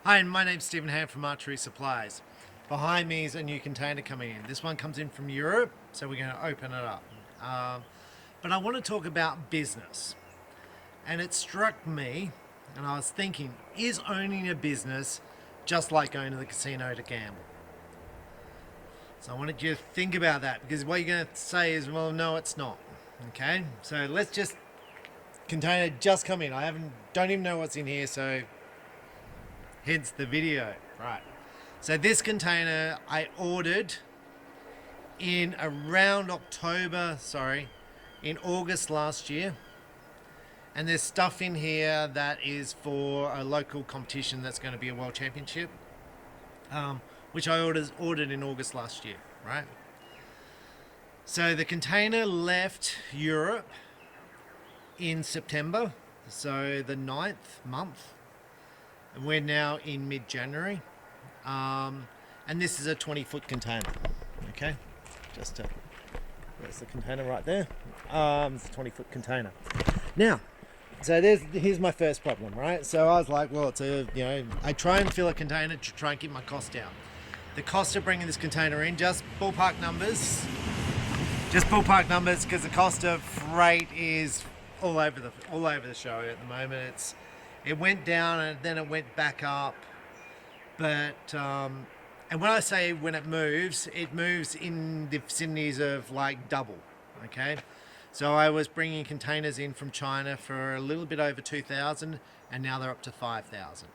Hi, my name's Stephen Ham from Archery Supplies. Behind me is a new container coming in. This one comes in from Europe, so we're going to open it up. But I want to talk about business. And it struck me, and I was thinking, is owning a business just like going to the casino to gamble? So I wanted you to think about that, because what you're going to say is, well, no, it's not. Okay, so let's just, container just come in. Don't even know what's in here, so hence the video. Right, so this container I ordered in around in August last year, and there's stuff in here that is for a local competition that's going to be a world championship, which I ordered in August last year. Right, so the container left Europe in September, so the 9th month, and we're now in mid-January, and this is a 20-foot container. Okay, there's the container right there. It's a 20-foot container. Now, so here's my first problem, right? So I was like, well, I try and fill a container to try and keep my cost down. The cost of bringing this container in, just ballpark numbers, because the cost of freight is all over the show at the moment. It went down and then it went back up, but and when I say when it moves in the vicinities of like double. Okay, so I was bringing containers in from China for a little bit over 2,000, and now they're up to 5,000.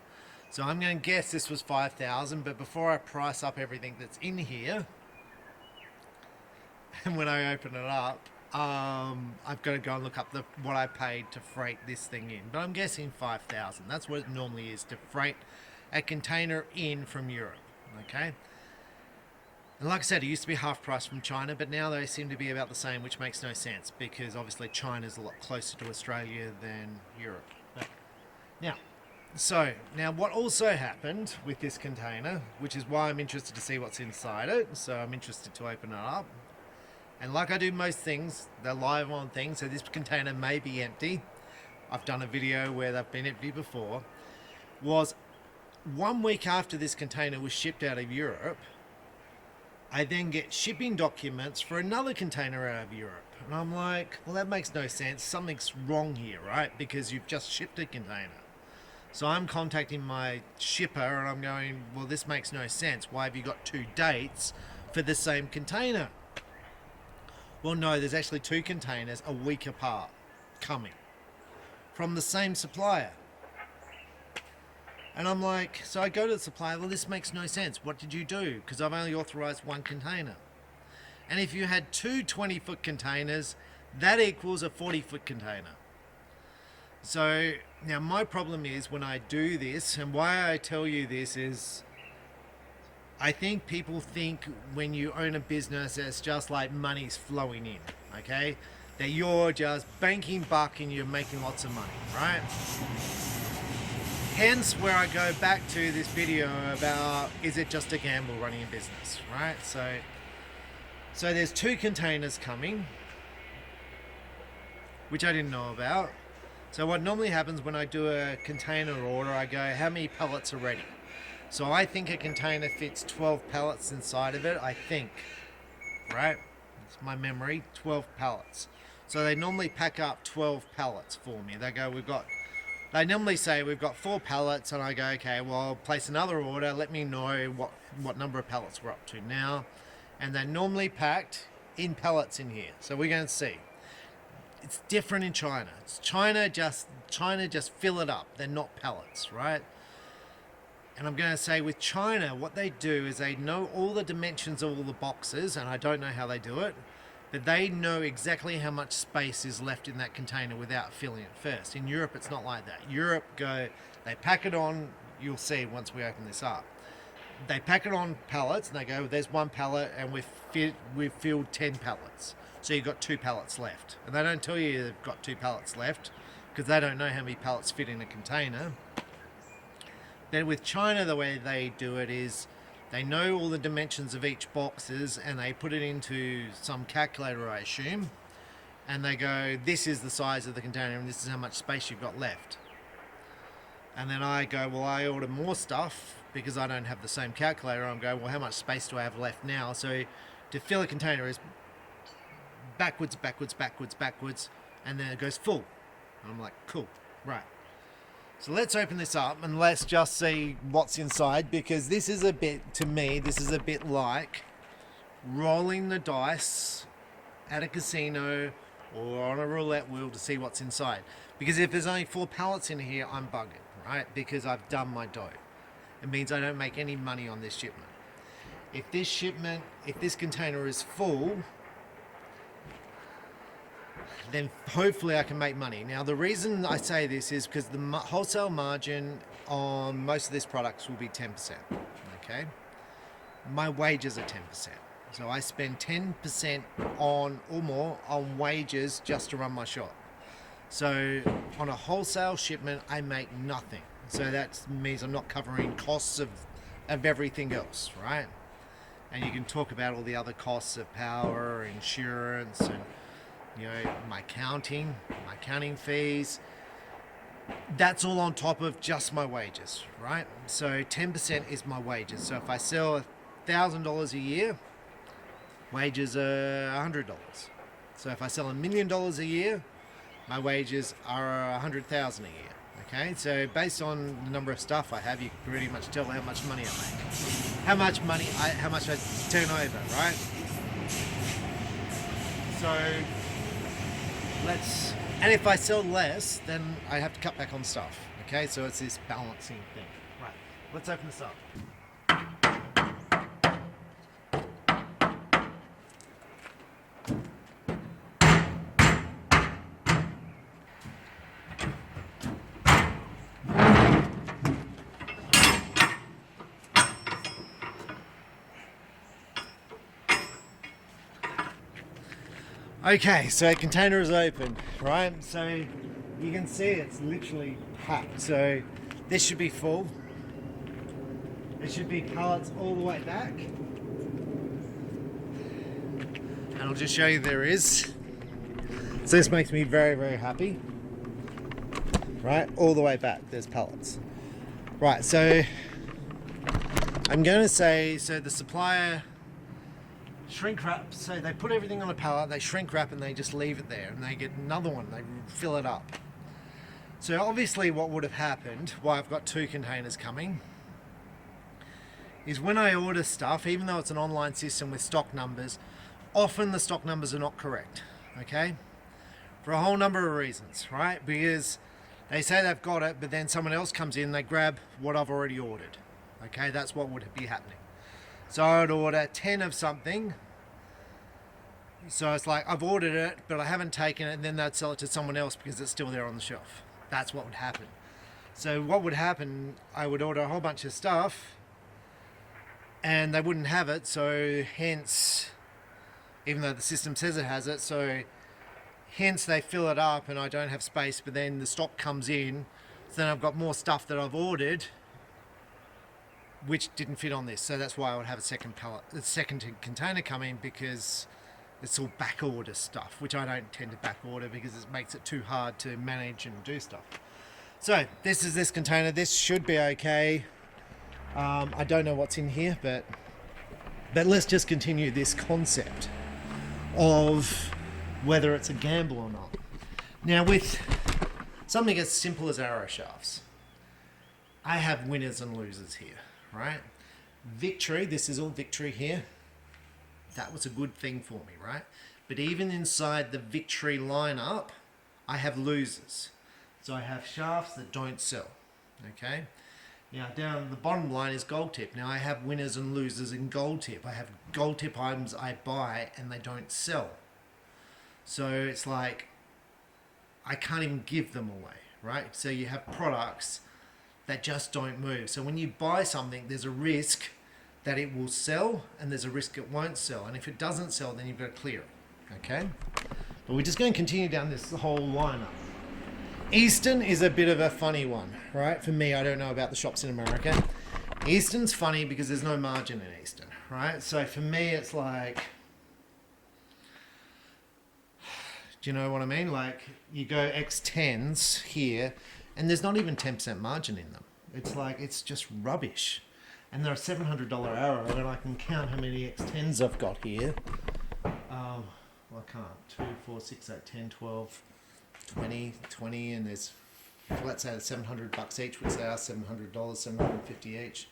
So I'm going to guess this was 5,000, but before I price up everything that's in here, and when I open it up, I've got to go and look up what I paid to freight this thing in. But I'm guessing 5,000. That's what it normally is to freight a container in from Europe. Okay. And like I said, it used to be half price from China, but now they seem to be about the same, which makes no sense because obviously China's a lot closer to Australia than Europe. Now what also happened with this container, which is why I'm interested to see what's inside it, so I'm interested to open it up. And like I do most things, they're live on things, so this container may be empty. I've done a video where they've been empty before. Was 1 week after this container was shipped out of Europe, I then get shipping documents for another container out of Europe. And I'm like, well, that makes no sense. Something's wrong here, right? Because you've just shipped a container. So I'm contacting my shipper and I'm going, well, this makes no sense. Why have you got two dates for the same container? Well, no, there's actually two containers a week apart coming from the same supplier. And I'm like, so I go to the supplier, well, this makes no sense. What did you do? Because I've only authorized one container. And if you had two 20-foot containers, that equals a 40-foot container. So now my problem is when I do this, and why I tell you this is, I think people think when you own a business, it's just like money's flowing in, okay? That you're just banking buck and you're making lots of money, right? Hence where I go back to this video about, is it just a gamble running a business, right? So there's two containers coming, which I didn't know about. So what normally happens when I do a container order, I go, how many pallets are ready? So I think a container fits 12 pallets inside of it, I think, right? It's my memory, 12 pallets. So they normally pack up 12 pallets for me. They normally say we've got 4 pallets, and I go, okay, well, I'll place another order. Let me know what number of pallets we're up to now. And they're normally packed in pallets in here. So we're going to see. It's different in China. China just fill it up. They're not pallets, right? And I'm going to say with China, what they do is they know all the dimensions of all the boxes, and I don't know how they do it, but they know exactly how much space is left in that container without filling it first. In Europe, it's not like that. Europe they pack it on, you'll see once we open this up. They pack it on pallets, and they go, there's 1 pallet, and we've filled 10 pallets. So you've got 2 pallets left. And they don't tell you they've got 2 pallets left, because they don't know how many pallets fit in a container. Then with China, the way they do it is they know all the dimensions of each boxes, and they put it into some calculator, I assume, and they go, this is the size of the container and this is how much space you've got left. And then I go, well, I order more stuff because I don't have the same calculator. I'm going, well, how much space do I have left now? So to fill a container is backwards, backwards, backwards, backwards, and then it goes full. And I'm like, cool, right. So let's open this up and let's just see what's inside, because this is a bit, to me, this is a bit like rolling the dice at a casino or on a roulette wheel to see what's inside. Because if there's only 4 pallets in here, I'm bugging, right? Because I've done my dough. It means I don't make any money on this shipment. If this container is full, then hopefully I can make money. Now, the reason I say this is because the wholesale margin on most of these products will be 10%, okay? My wages are 10%. So I spend 10% on or more on wages just to run my shop. So on a wholesale shipment, I make nothing. So that means I'm not covering costs of everything else, right? And you can talk about all the other costs of power, insurance, and my accounting fees. That's all on top of just my wages, right? So 10% is my wages. So if I sell $1,000 a year, wages are $100. So if I sell $1 million a year, my wages are $100,000 a year. Okay, so based on the number of stuff I have, you can pretty much tell how much money I make, how much I turn over, right? So and if I sell less, then I have to cut back on stuff. Okay, so it's this balancing thing. Right, let's open this up. Okay, so container is open, right? So you can see it's literally packed. So this should be full. There should be pallets all the way back. And I'll just show you there is. So this makes me very, very happy. Right, all the way back, there's pallets. Right, so I'm going to say, so the supplier shrink wrap, so they put everything on a pallet, they shrink wrap, and they just leave it there, and they get another one, they fill it up. So obviously what would have happened, why I've got 2 containers coming, is when I order stuff, even though it's an online system with stock numbers, often the stock numbers are not correct, okay? For a whole number of reasons, right? Because they say they've got it, but then someone else comes in, they grab what I've already ordered, okay? That's what would be happening. So I would order 10 of something. So it's like I've ordered it, but I haven't taken it, and then they'd sell it to someone else because it's still there on the shelf. That's what would happen. So what would happen, I would order a whole bunch of stuff, and they wouldn't have it, so hence, even though the system says it has it, so hence they fill it up and I don't have space, but then the stock comes in, so then I've got more stuff that I've ordered, which didn't fit on this. So that's why I would have a second container coming, because it's all back order stuff, which I don't tend to back order because it makes it too hard to manage and do stuff. So this is this container. This should be okay. I don't know what's in here, but let's just continue this concept of whether it's a gamble or not. Now, with something as simple as arrow shafts, I have winners and losers here, right? Victory, this is all victory here. That was a good thing for me, right? But even inside the victory lineup, I have losers. So I have shafts that don't sell, okay? Now down the bottom line is gold tip. Now I have winners and losers in gold tip. I have gold tip items I buy and they don't sell. So it's like, I can't even give them away, right? So you have products that just don't move. So when you buy something, there's a risk that it will sell and there's a risk it won't sell. And if it doesn't sell, then you've got to clear it, okay? But we're just going to continue down this whole lineup. Eastern is a bit of a funny one, right? For me, I don't know about the shops in America. Eastern's funny because there's no margin in Eastern, right? So for me, it's like, do you know what I mean? Like you go X10s here and there's not even 10% margin in them. It's like, it's just rubbish. And they're a $700 arrow, and I can count how many X10s I've got here. Well, I can't. 2, 4, 6, 8, 10, 12, 20, and there's, let's say, $700 each, which they are $700, $750 each.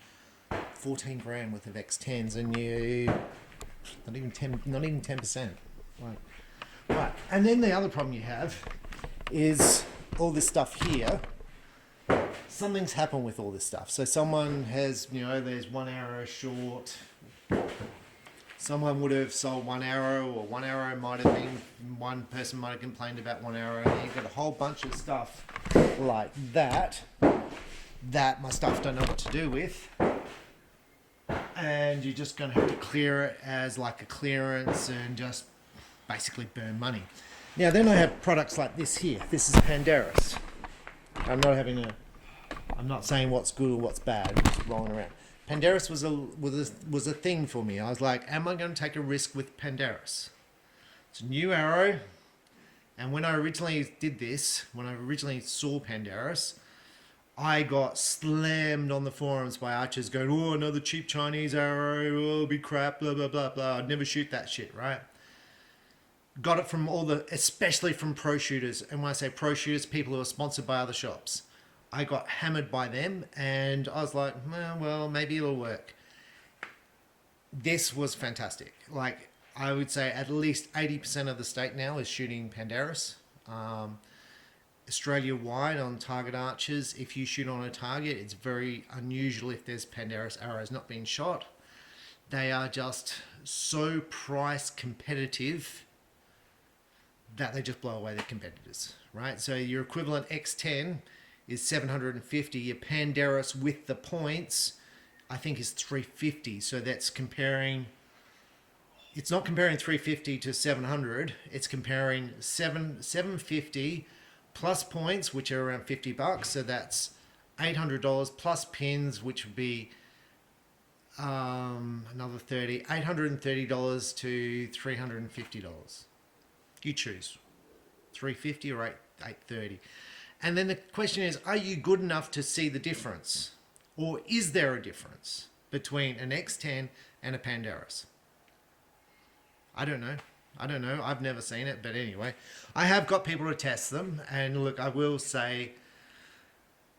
14 grand worth of X10s, and you not even 10%. Right, and then the other problem you have is all this stuff here. Something's happened with all this stuff. So someone has, there's one arrow short. Someone would have sold one arrow, or one arrow might have been, one person might have complained about one arrow. And you've got a whole bunch of stuff like that my stuff don't know what to do with. And you're just going to have to clear it as like a clearance and just basically burn money. Now then I have products like this here. This is Pandarus. I'm not saying what's good or what's bad, I'm just rolling around. Pandarus was a thing for me. I was like, am I going to take a risk with Pandarus? It's a new arrow. And when I originally did this, when I originally saw Pandarus, I got slammed on the forums by archers going, oh, another cheap Chinese arrow, oh, be crap, blah, blah, blah, blah. I'd never shoot that shit, right? Got it from especially from pro shooters. And when I say pro shooters, people who are sponsored by other shops. I got hammered by them, and I was like, well, maybe it'll work. This was fantastic. Like, I would say at least 80% of the state now is shooting Pandarus. Australia-wide on target archers, if you shoot on a target, it's very unusual if there's Pandarus arrows not being shot. They are just so price competitive that they just blow away their competitors, right? So your equivalent X10 is 750. Your Pandarus with the points, I think, is 350. So that's comparing. It's not comparing 350 to 700. It's comparing 750 plus points, which are around $50. So that's $800 plus pins, which would be another $830 to $350. You choose $350 or $830. And then the question is, are you good enough to see the difference? Or is there a difference between an X10 and a Pandarus? I don't know. I've never seen it, but anyway, I have got people to test them. And look, I will say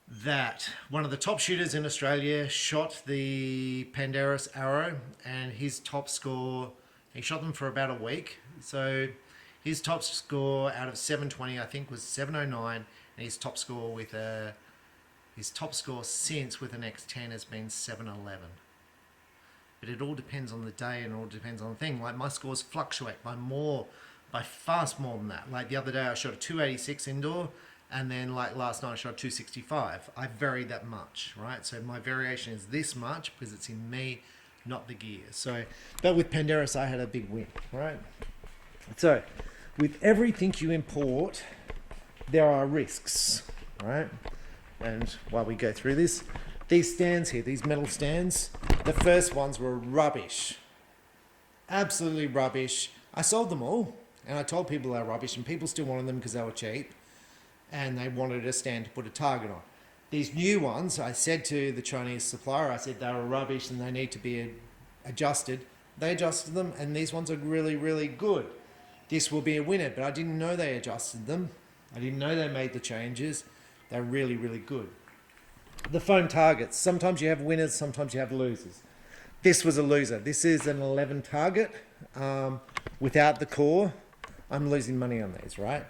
that one of the top shooters in Australia shot the Pandarus arrow, and his top score, he shot them for about a week. So his top score out of 720, I think, was 709. And his top score since with an X10 has been 711. But it all depends on the day, and it all depends on the thing. Like, my scores fluctuate by fast more than that. Like the other day I shot a 286 indoor, and then like last night I shot a 265. I vary that much, right? So my variation is this much because it's in me, not the gear. So, but with Pandarus I had a big win, right? So with everything you import, there are risks, right? And while we go through this, these stands here, these metal stands, the first ones were rubbish. Absolutely rubbish. I sold them all, and I told people they were rubbish, and people still wanted them because they were cheap, and they wanted a stand to put a target on. These new ones, I said to the Chinese supplier, I said they were rubbish and they need to be adjusted. They adjusted them, and these ones are really, really good. This will be a winner, but I didn't know they adjusted them. I didn't know they made the changes. They're really, really good. The foam targets. Sometimes you have winners, sometimes you have losers. This was a loser. This is an 11 target. Without the core, I'm losing money on these, right?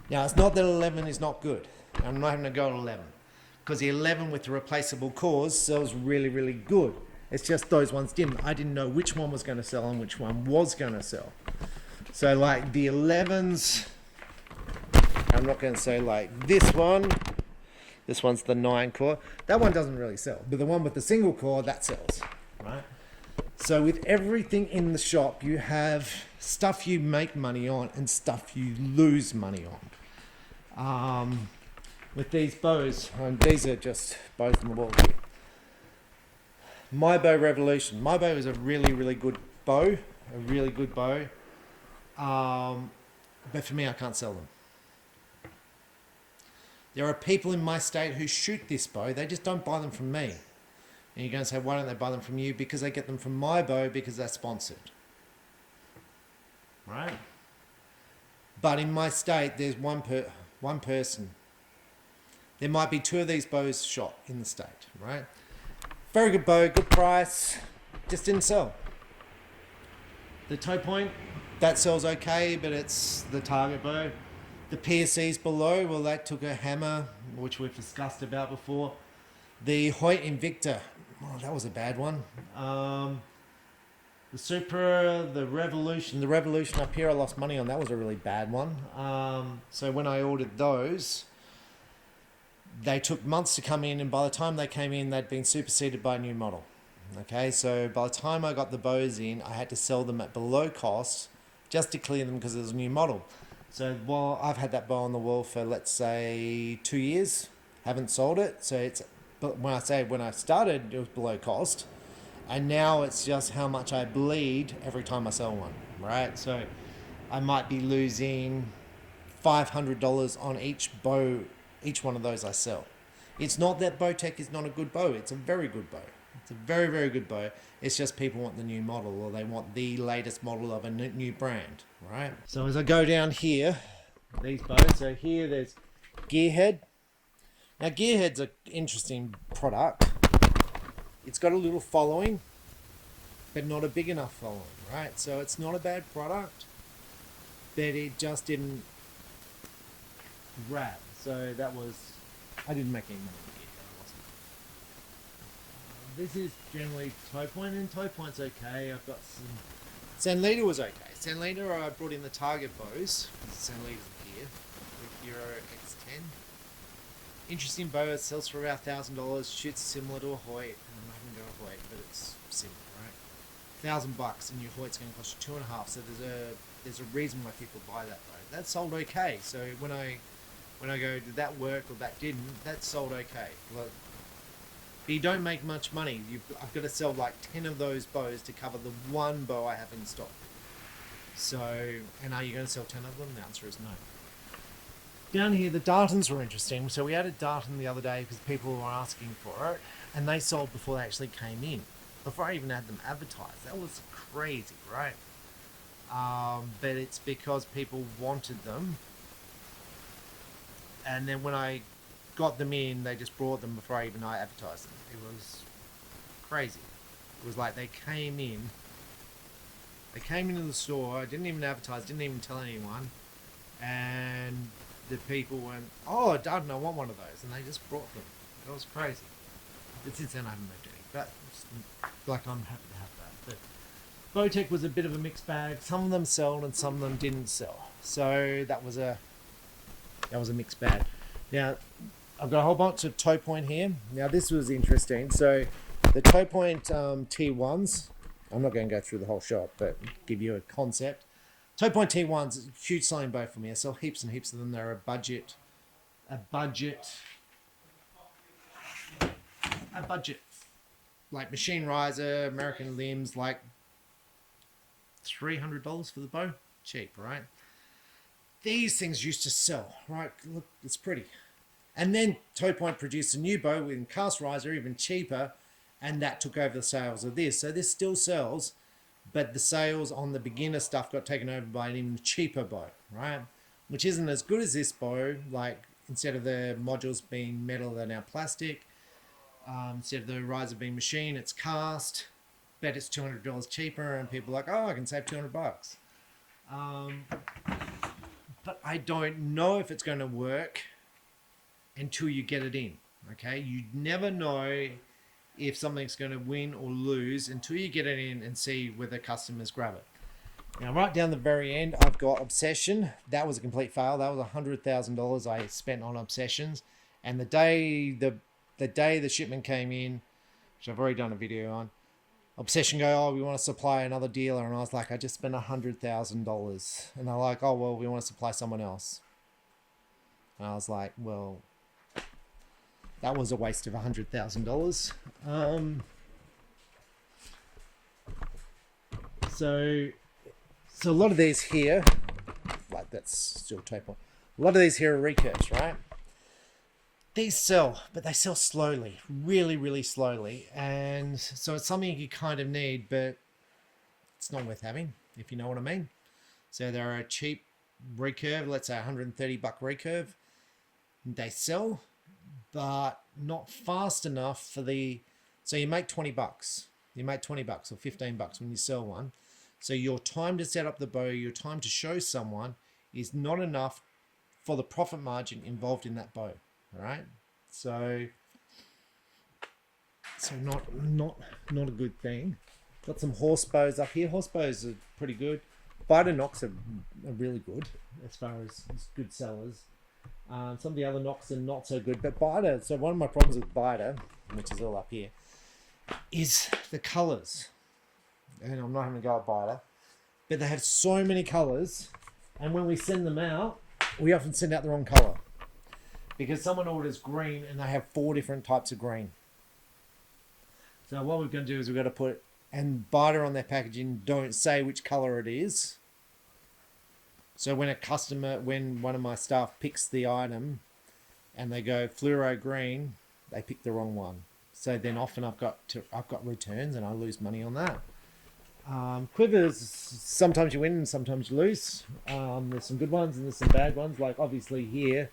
Now, it's not that 11 is not good. I'm not having to go at 11. Because the 11 with the replaceable cores sells really, really good. It's just those ones didn't. I didn't know which one was going to sell and which one was going to sell. So like the 11s, I'm not going to say like this one's the 9 core. That one doesn't really sell, but the one with the single core, that sells, right? So with everything in the shop, you have stuff you make money on and stuff you lose money on. With these bows, these are just bows on the wall here. My Bow Revolution. My bow is a really, really good bow, a really good bow. But for me, I can't sell them. There are people in my state who shoot this bow. They just don't buy them from me. And you're going to say, why don't they buy them from you? Because they get them from my bow because they're sponsored. Right? But in my state, there's one person. There might be 2 of these bows shot in the state, right? Very good bow, good price, just didn't sell. The toe point, that sells okay, but it's the target bow. The PSCs below, well, that took a hammer, which we've discussed about before. The Hoyt Invicta, oh, that was a bad one. The Supra, the Revolution up here, I lost money on. That was a really bad one. So when I ordered those, they took months to come in, and by the time they came in, they'd been superseded by a new model. Okay, so by the time I got the bows in, I had to sell them at below cost just to clear them because it was a new model. So while I've had that bow on the wall for, let's say, 2 years, haven't sold it. So it's, but when I started, it was below cost. And now it's just how much I bleed every time I sell one, right? So I might be losing $500 on each bow, each one of those I sell. It's not that Bowtech is not a good bow. It's a very good bow. It's a very, very good bow. It's just people want the new model, or they want the latest model of a new brand, right? So as I go down here, these bows, so here there's Gearhead. Now Gearhead's an interesting product. It's got a little following, but not a big enough following, right? So it's not a bad product, but it just didn't grab. So that was, I didn't make any money with Gearhead. This is generally toe point, and toe point's okay. I've got some. Sanlita was okay. Sanlita, I brought in the Target bows. Sanlita's here, the Hero X10. Interesting bow. It sells for about $1,000. Shoots similar to a Hoyt. I haven't got a Hoyt, but it's similar, right? $1,000, and your Hoyt's going to cost you $2,500. So there's a reason why people buy that bow. That sold okay. So when I go, did that work or that didn't? That sold okay. But you don't make much money. I've got to sell like 10 of those bows to cover the one bow I have in stock. So, and are you going to sell 10 of them? The answer is no. Down here, the Dartons were interesting. So we had a Darton the other day because people were asking for it, and they sold before they actually came in, before I even had them advertised. That was crazy, right? But it's because people wanted them, and then when I got them in, they just brought them before I advertised them. It was crazy. It was like they came into the store, I didn't even advertise, didn't even tell anyone, and the people went, oh, Darton, I want one of those, and they just brought them. It was crazy. But since then I haven't moved any, but like I'm happy to have that. But Bowtech was a bit of a mixed bag. Some of them sold and some of them didn't sell. So that was a mixed bag. Now I've got a whole bunch of toe point here. Now this was interesting. So the toe point T1s, I'm not going to go through the whole shop, but give you a concept. Toe point T1s is a huge selling bow for me. I sell heaps and heaps of them. They're a budget, like machine riser, American limbs, like $300 for the bow. Cheap, right? These things used to sell, right? Look, it's pretty. And then Toe Point produced a new bow with cast riser, even cheaper, and that took over the sales of this. So this still sells, but the sales on the beginner stuff got taken over by an even cheaper bow, right? Which isn't as good as this bow. Like, instead of the modules being metal, they're now plastic. Instead of the riser being machine, it's cast, but it's $200 cheaper, and people are like, oh, I can save $200. But I don't know if it's going to work until you get it in, okay? You never know if something's going to win or lose until you get it in and see whether customers grab it. Now, right down the very end, I've got Obsession. That was a complete fail. That was $100,000 I spent on Obsessions. And the day the shipment came in, which I've already done a video on, Obsession go, oh, we want to supply another dealer. And I was like, I just spent $100,000. And they're like, oh, well, we want to supply someone else. And I was like, well, that was a waste of $100,000. So a lot of these here, like that's still tape on. A lot of these here are recurves, right? These sell, but they sell slowly, really, really slowly. And so it's something you kind of need, but it's not worth having, if you know what I mean. So they're a cheap recurve, let's say $130 recurve. They sell, but not fast enough for the. So you make $20. You make $20 or $15 when you sell one. So your time to set up the bow, your time to show someone is not enough for the profit margin involved in that bow. All right. So not a good thing. Got some horse bows up here. Horse bows are pretty good. Biter knocks are really good as far as good sellers. Some of the other knocks are not so good, but biter. So one of my problems with biter, which is all up here, is the colors. And I'm not having a go at biter, but they have so many colors, and when we send them out, we often send out the wrong color because someone orders green and they have 4 different types of green. So what we're going to do is we've got to put and biter on their packaging. Don't say which color it is. So when one of my staff picks the item and they go fluoro green, they pick the wrong one. So then often I've got returns and I lose money on that. Quivers, sometimes you win and sometimes you lose. There's some good ones and there's some bad ones. Like obviously here,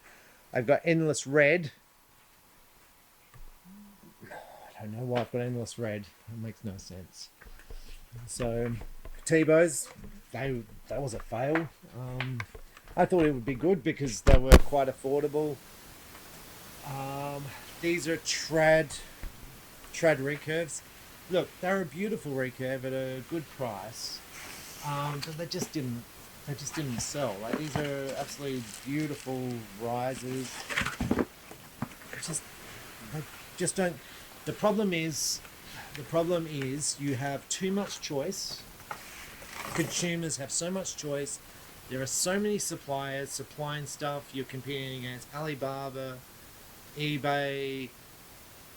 I've got endless red. I don't know why I've got endless red. It makes no sense. So T-bows, that was a fail. I thought it would be good because they were quite affordable. These are trad recurves. Look, they're a beautiful recurve at a good price, but they just didn't sell. Like these are absolutely beautiful risers. They just don't. The problem is you have too much choice. Consumers have so much choice. There are so many suppliers supplying stuff. You're competing against Alibaba, eBay,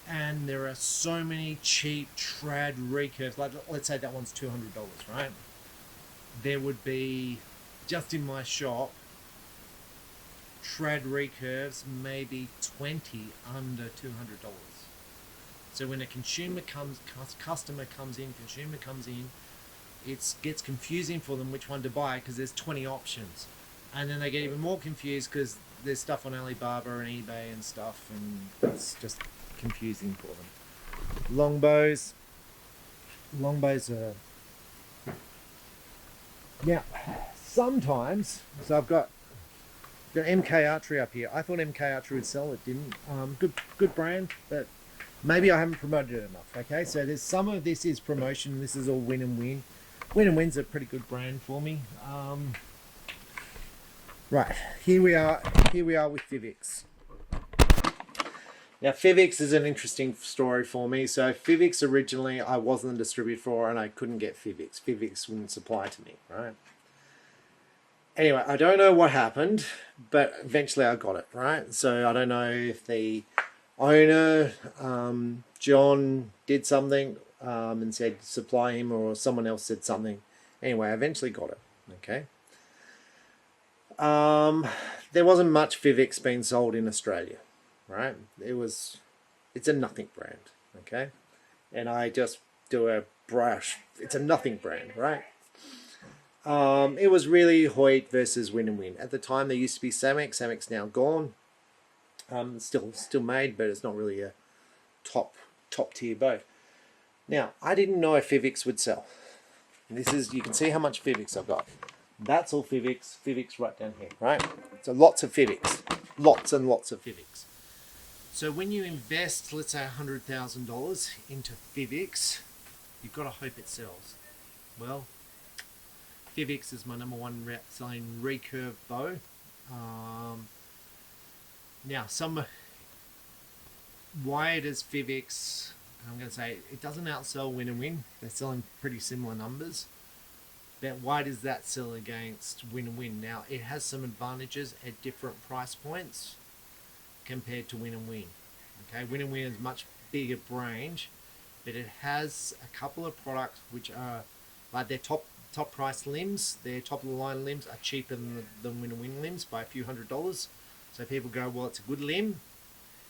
and there are so many cheap trad recurves. Like let's say that one's $200, right? There would be, just in my shop, trad recurves maybe 20 under $200. So when a consumer comes in, it gets confusing for them which one to buy because there's 20 options. And then they get even more confused because there's stuff on Alibaba and eBay and stuff, and it's just confusing for them. Longbows are... Now, sometimes, so I've got MK Archery up here. I thought MK Archery would sell, it didn't. Good brand, but maybe I haven't promoted it enough. Okay, so there's some of this is promotion. This is all Win and Win. Win and Win's a pretty good brand for me. Right, here we are with Fivix. Now Fivix is an interesting story for me. So Fivix originally I wasn't a distributor for, and I couldn't get Fivix. Fivix wouldn't supply to me, right? Anyway, I don't know what happened, but eventually I got it, right? So I don't know if the owner, John, did something and said supply him, or someone else said something. Anyway, I eventually got it, okay? There wasn't much Fivix being sold in Australia, right? It's a nothing brand, okay? And I just do a brush. It's a nothing brand, right? It was really Hoyt versus Win and Win. At the time, there used to be Samex. Samex now gone. Still made, but it's not really a top tier bow. Now, I didn't know if Fivix would sell. You can see how much Fivix I've got. That's all Fivix right down here, right? So lots of Fivix. Lots and lots of Fivix. So when you invest, let's say $100,000 into Fivix, you've got to hope it sells. Well, Fivix is my number one selling recurve bow. Now, why does Fivix, I'm going to say, it doesn't outsell Win and Win. They're selling pretty similar numbers. But why does that sell against Win and Win? Now, it has some advantages at different price points compared to Win and Win. Okay, Win and Win is much bigger range, but it has a couple of products which are like their top price limbs. Their top of the line limbs are cheaper than Win and Win limbs by a few $100s. So people go, well, it's a good limb,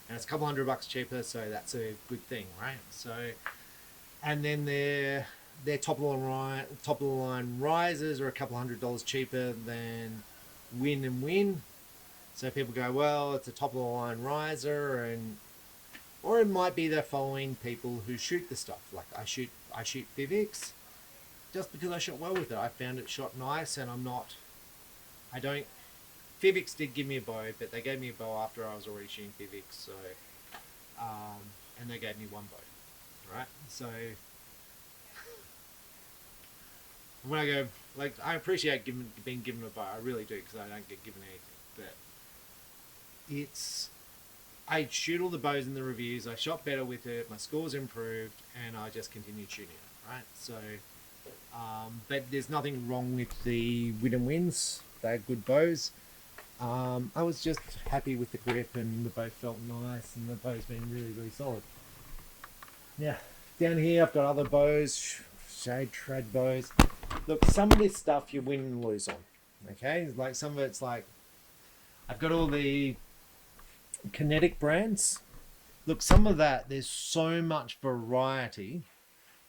and it's a couple $100 cheaper, so that's a good thing, right? So, and then their top of the line risers are a couple $100 cheaper than Win and Win. So people go, well, it's a top of the line riser, and or it might be they're following people who shoot the stuff. Like I shoot Fivix just because I shot well with it. I found it shot nice, and I don't. Fivix did give me a bow, but they gave me a bow after I was already shooting Fivix. So, and they gave me one bow, right? So when I go, like, I appreciate being given a bow. I really do, because I don't get given anything. But I shoot all the bows in the reviews. I shot better with it. My scores improved, and I just continued shooting it. Right. So, but there's nothing wrong with the Win and Wins. They're good bows. I was just happy with the grip, and the bow felt nice, and the bow's been really, really solid. Yeah. Down here, I've got other bows, shade trad bows. Look, some of this stuff you win and lose on. Okay, like some of it's like I've got all the kinetic brands. Look, some of that, there's so much variety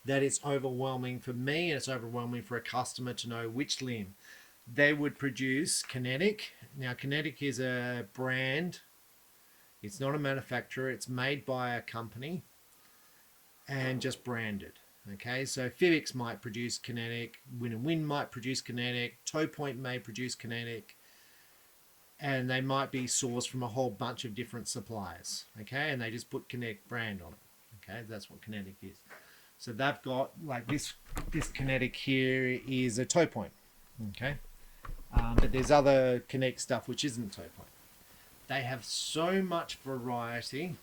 that it's overwhelming for me, and it's overwhelming for a customer to know which limb they would produce. Kinetic. Now, Kinetic is a brand. It's not a manufacturer. It's made by a company and just branded. Okay, so Fivix might produce Kinetic, Win and Win might produce Kinetic, Toe Point may produce Kinetic, and they might be sourced from a whole bunch of different suppliers. Okay, and they just put Kinetic brand on it. Okay, that's what Kinetic is. So they've got, like, this Kinetic here is a Toe Point. Okay, but there's other Kinetic stuff which isn't Toe Point. They have so much variety.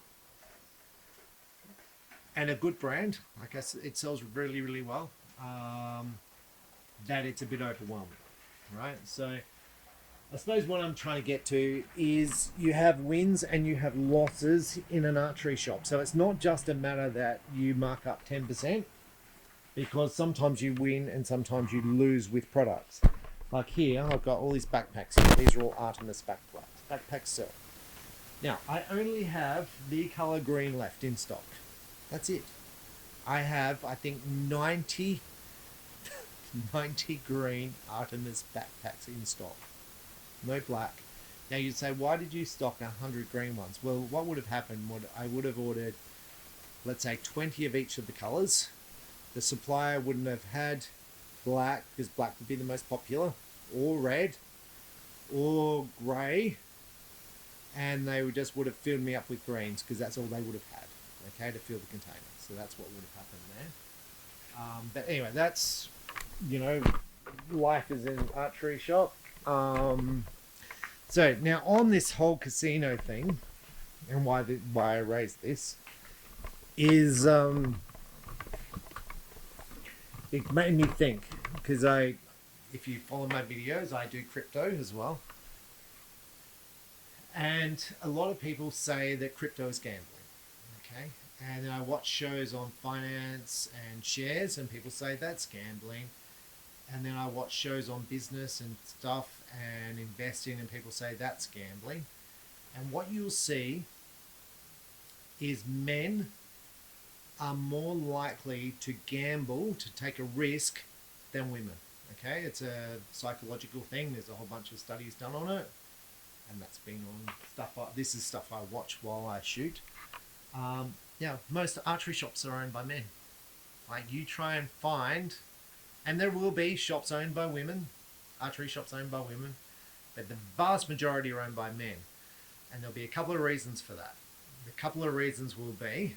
And a good brand, like I said, it sells really, really well, that it's a bit overwhelming, right? So I suppose what I'm trying to get to is you have wins and you have losses in an archery shop. So it's not just a matter that you mark up 10%, because sometimes you win and sometimes you lose with products. Like here, I've got all these backpacks here. These are all Artemis backpacks sell. Now, I only have the color green left in stock. That's it. I have, I think, 90 green Artemis backpacks in stock. No black. Now you'd say, why did you stock 100 green ones? Well, what would have happened, I would have ordered, let's say, 20 of each of the colors. The supplier wouldn't have had black, because black would be the most popular, or red, or grey, and they would have filled me up with greens, because that's all they would have had. Okay, to fill the container. So that's what would have happened there. But anyway, that's, life is in an archery shop. So now on this whole casino thing, and why I raised this, is it made me think, because if you follow my videos, I do crypto as well. And a lot of people say that crypto is gambling. Okay, and then I watch shows on finance and shares, and people say that's gambling. And then I watch shows on business and stuff and investing, and people say that's gambling. And what you'll see is men are more likely to gamble, to take a risk, than women. Okay, it's a psychological thing. There's a whole bunch of studies done on it, and that's been on stuff. This is stuff I watch while I shoot. Most archery shops are owned by men. Like, you try and find, and there will be shops owned by women, archery shops owned by women, but the vast majority are owned by men. And there'll be a couple of reasons for that. The couple of reasons will be,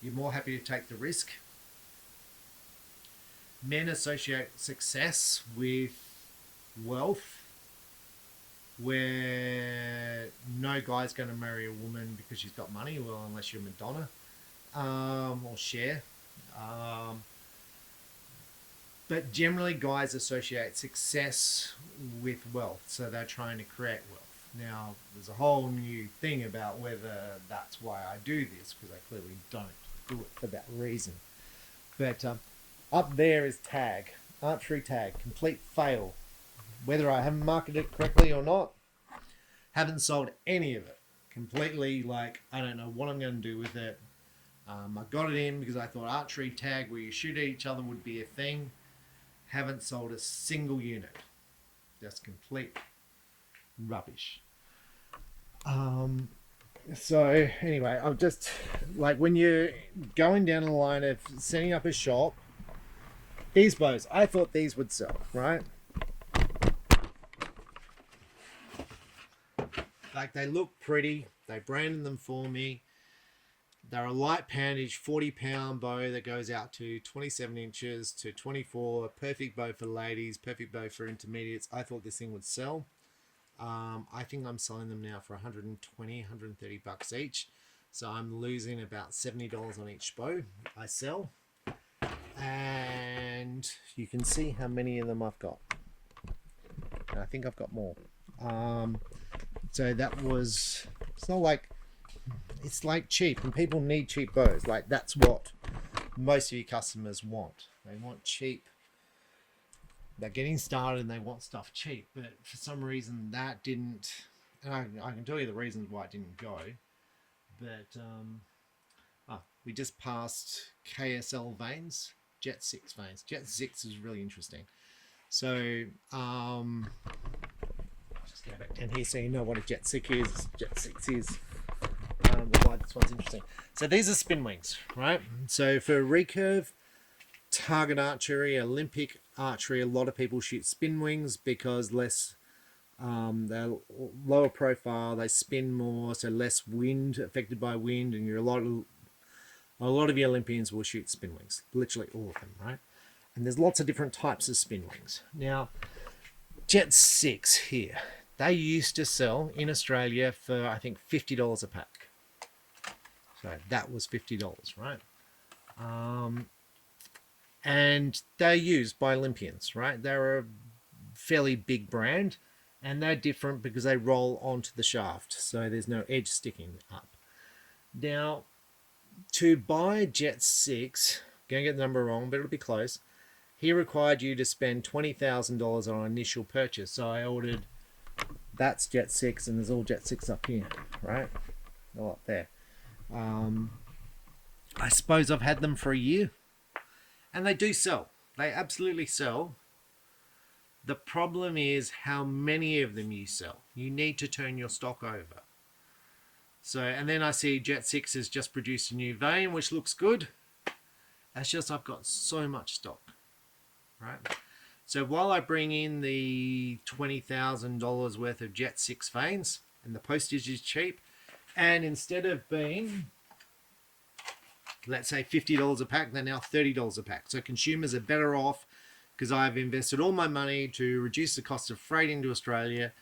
you're more happy to take the risk. Men associate success with wealth, where no guy's going to marry a woman because she's got money, well, unless you're Madonna, or Cher. But generally, guys associate success with wealth, so they're trying to create wealth. Now, there's a whole new thing about whether that's why I do this, because I clearly don't do it for that reason. But up there is tag, archery tag, complete fail. Whether I haven't marketed it correctly or not, haven't sold any of it. Completely, like, I don't know what I'm going to do with it. I got it in because I thought archery tag where you shoot at each other would be a thing. Haven't sold a single unit. Just complete rubbish. So anyway, I'm just like, when you're going down the line of setting up a shop, these bows, I thought these would sell, right? Like, they look pretty. They branded them for me. They're a light poundage 40-pound bow that goes out to 27 inches to 24. Perfect bow for ladies, perfect bow for intermediates. I thought this thing would sell. I think I'm selling them now for 120, 130 bucks each. So I'm losing about $70 on each bow I sell. And you can see how many of them I've got. And I think I've got more. So that was, it's not like, it's like cheap, and people need cheap bows. Like, that's what most of your customers want. They want cheap. They're getting started and they want stuff cheap, but for some reason that didn't, and I can tell you the reasons why it didn't go, but we just passed KSL veins, Jet 6 veins. Jet 6 is really interesting. So just go back down here so you know what a Jet 6 is. Jet 6 is why this one's interesting. So these are spin wings, right? So for recurve, target archery, Olympic archery, a lot of people shoot spin wings because less, they're lower profile, they spin more, so less wind, affected by wind, and a lot of your Olympians will shoot spin wings, literally all of them, right? And there's lots of different types of spin wings. Now, Jet 6 here, they used to sell in Australia for, I think, $50 a pack. So that was $50, right? And they're used by Olympians, right? They're a fairly big brand, and they're different because they roll onto the shaft, so there's no edge sticking up. Now, to buy Jet 6, gonna get the number wrong, but it'll be close. He required you to spend $20,000 on initial purchase. So I ordered, that's Jet 6, and there's all Jet 6 up here, right? All up there. I suppose I've had them for a year, and they do sell. They absolutely sell. The problem is how many of them you sell. You need to turn your stock over. So, and then I see Jet 6 has just produced a new vein, which looks good. It's just I've got so much stock, right? So while I bring in the $20,000 worth of Jet 6 veins, and the postage is cheap, and instead of being, let's say, $50 a pack, they're now $30 a pack. So consumers are better off because I've invested all my money to reduce the cost of freight into Australia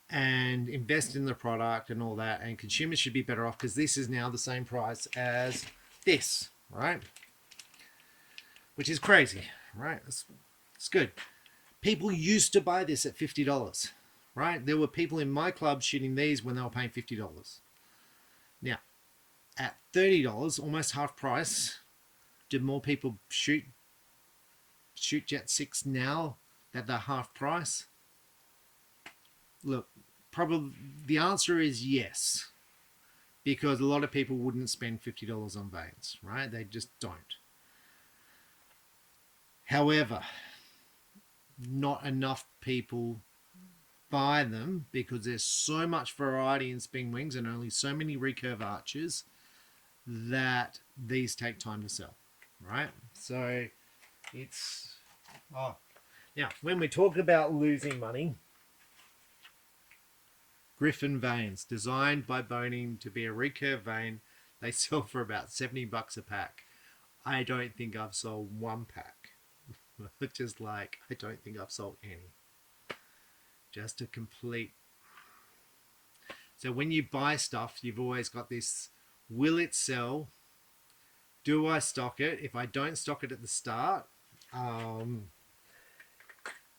and invest in the product and all that. And consumers should be better off because this is now the same price as this, right? Which is crazy, right? It's good. People used to buy this at $50, right? There were people in my club shooting these when they were paying $50. Now, at $30, almost half price, do more people shoot Jet 6 now that they're half price? Look, probably the answer is yes, because a lot of people wouldn't spend $50 on veins, right? They just don't. However, not enough people buy them because there's so much variety in spin wings and only so many recurve archers that these take time to sell, right? So it's, now when we talk about losing money, Griffin veins, designed by Boning to be a recurve vein, they sell for about $70 a pack. I don't think I've sold one pack. Just like, I don't think I've sold any. Just a complete. So when you buy stuff, you've always got this, will it sell? Do I stock it? If I don't stock it at the start,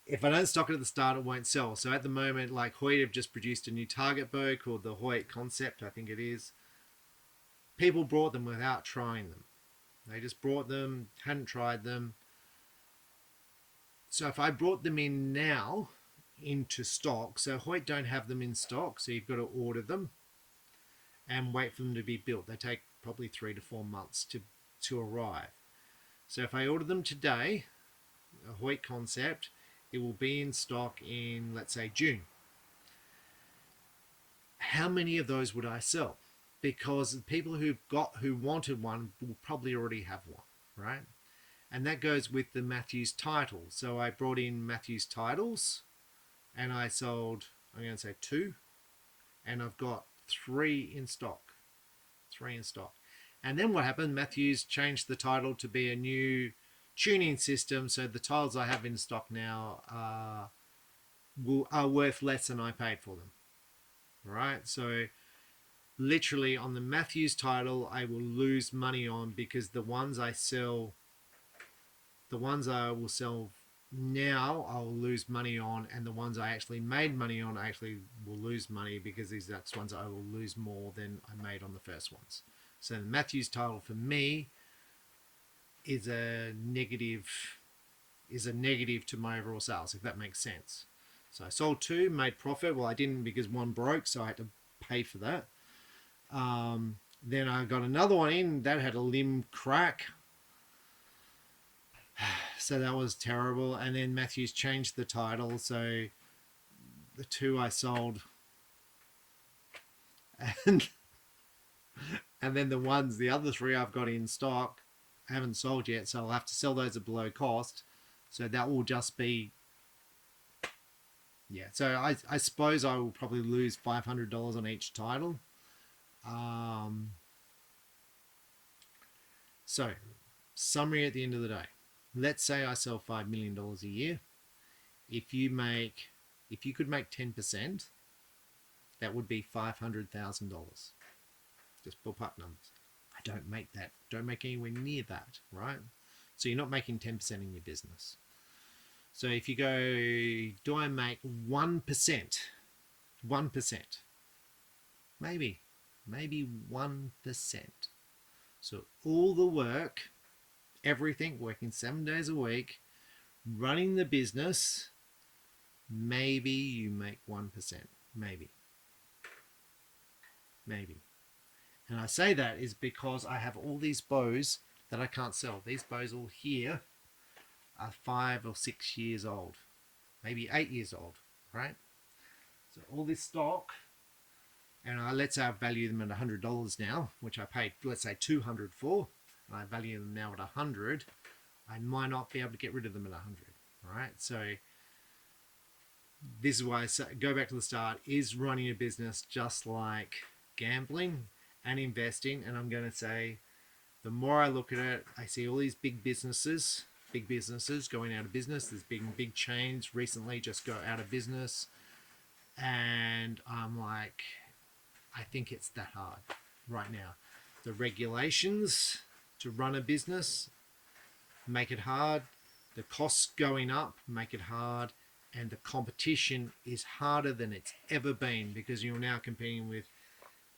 if I don't stock it at the start, it won't sell. So at the moment, like Hoyt have just produced a new target bow called the Hoyt Concept, I think it is. People brought them without trying them. They just brought them, hadn't tried them. So if I brought them in now into stock, so Hoyt don't have them in stock, so you've got to order them. and wait for them to be built. They take probably 3 to 4 months to arrive. So if I order them today, a Hoyt concept, it will be in stock in, let's say, June. How many of those would I sell? Because the people who wanted one will probably already have one, right? And that goes with the Matthews title. So I brought in Matthews titles and I sold, I'm going to say 2, and I've got 3 in stock. 3 in stock. And then what happened? Matthews changed the title to be a new tuning system, so the tiles I have in stock now are worth less than I paid for them. Right? So literally on the Matthews title, I will lose money on, because the ones I will sell now, I'll lose money on, and the ones I actually made money on, I actually will lose money, because these next ones I will lose more than I made on the first ones. So the Matthews title for me is a negative to my overall sales, if that makes sense. So I sold 2, made profit. Well, I didn't, because 1 broke, so I had to pay for that. Then I got another one in that had a limb crack, so that was terrible. And then Matthews changed the title, so the 2 I sold, and then the other 3 I've got in stock, I haven't sold yet, so I'll have to sell those at below cost. So that will just be, yeah. So I suppose I will probably lose $500 on each title. So summary at the end of the day. Let's say I sell $5 million a year. If you could make 10%, that would be $500,000. Just ballpark numbers. I don't make that. Don't make anywhere near that, right? So you're not making 10% in your business. So if you go, do I make 1%? 1%. Maybe 1%. So all the work, everything, working 7 days a week, running the business, maybe you make 1%. Maybe. And I say that is because I have all these bows that I can't sell. These bows all here are 5 or 6 years old, maybe 8 years old, right? So all this stock, and let's say I value them at $100 now, which I paid, let's say, $200 for, and I value them now at $100. I might not be able to get rid of them at $100, right? So this is why I say, go back to the start, is running a business just like gambling and investing? And I'm going to say, the more I look at it, I see all these big businesses going out of business. There's big chains recently just go out of business, and I'm like, I think it's that hard right now. The regulations to run a business make it hard. The costs going up make it hard, and the competition is harder than it's ever been, because you're now competing with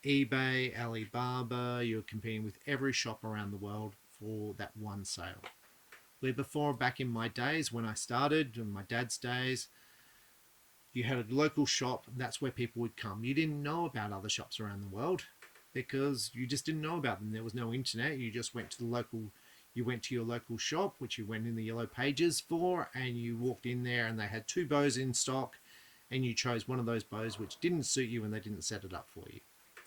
eBay, Alibaba, you're competing with every shop around the world for that one sale. Where before, back in my days when I started, in my dad's days, you had a local shop, and that's where people would come. You didn't know about other shops around the world because you just didn't know about them. There was no internet. You just went to your local shop, which you went in the yellow pages for, and you walked in there and they had 2 bows in stock, and you chose one of those bows which didn't suit you and they didn't set it up for you.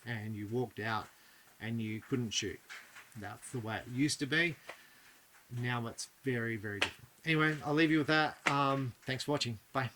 And you walked out and you couldn't shoot. That's the way it used to be. Now it's very, very different. Anyway, I'll leave you with that. Thanks for watching. Bye.